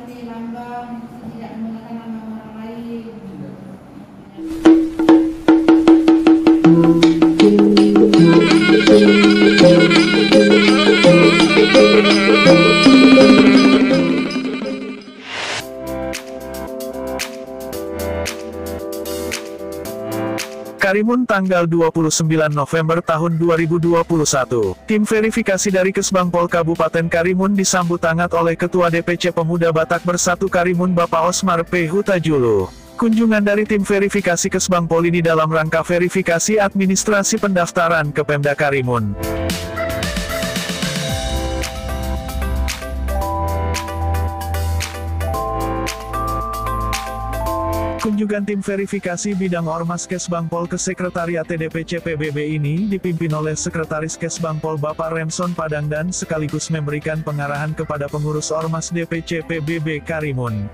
di lambang, tidak menggunakan nama orang lain. Karimun tanggal 29 November tahun 2021. Tim verifikasi dari Kesbangpol Kabupaten Karimun disambut hangat oleh Ketua DPC Pemuda Batak Bersatu Karimun Bapak Osmar P. Hutajulu. Kunjungan dari tim verifikasi Kesbangpol ini dalam rangka verifikasi administrasi pendaftaran ke Pemda Karimun. Kunjungan tim verifikasi bidang Ormas Kesbangpol ke Sekretariat DPC PBB ini dipimpin oleh Sekretaris Kesbangpol Bapak Remson Padang dan sekaligus memberikan pengarahan kepada pengurus Ormas DPC PBB Karimun.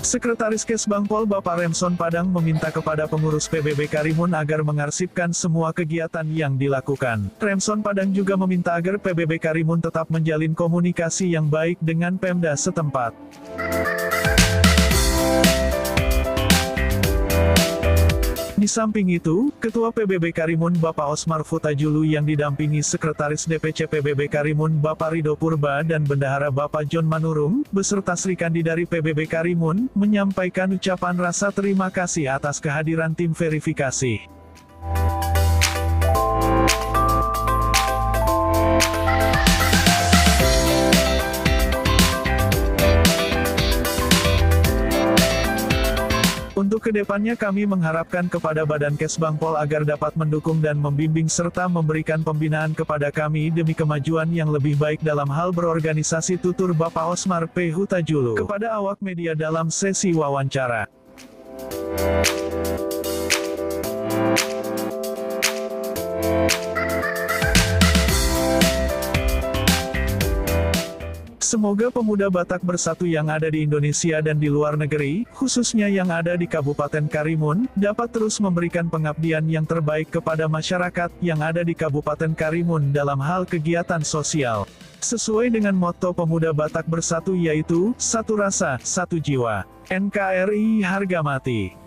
Sekretaris Kesbangpol Bapak Remson Padang meminta kepada pengurus PBB Karimun agar mengarsipkan semua kegiatan yang dilakukan. Remson Padang juga meminta agar PBB Karimun tetap menjalin komunikasi yang baik dengan Pemda setempat. Di samping itu, Ketua PBB Karimun Bapak Osmar Hutajulu yang didampingi Sekretaris DPC PBB Karimun Bapak Ridho Purba dan Bendahara Bapak John Manurung, beserta Sri Kandi dari PBB Karimun, menyampaikan ucapan rasa terima kasih atas kehadiran tim verifikasi. Untuk kedepannya kami mengharapkan kepada Badan Kesbangpol agar dapat mendukung dan membimbing serta memberikan pembinaan kepada kami demi kemajuan yang lebih baik dalam hal berorganisasi, tutur Bapak Osmar P. Hutajulu kepada awak media dalam sesi wawancara. Semoga pemuda Batak Bersatu yang ada di Indonesia dan di luar negeri, khususnya yang ada di Kabupaten Karimun, dapat terus memberikan pengabdian yang terbaik kepada masyarakat yang ada di Kabupaten Karimun dalam hal kegiatan sosial. Sesuai dengan motto Pemuda Batak Bersatu yaitu, satu rasa, satu jiwa. NKRI harga mati.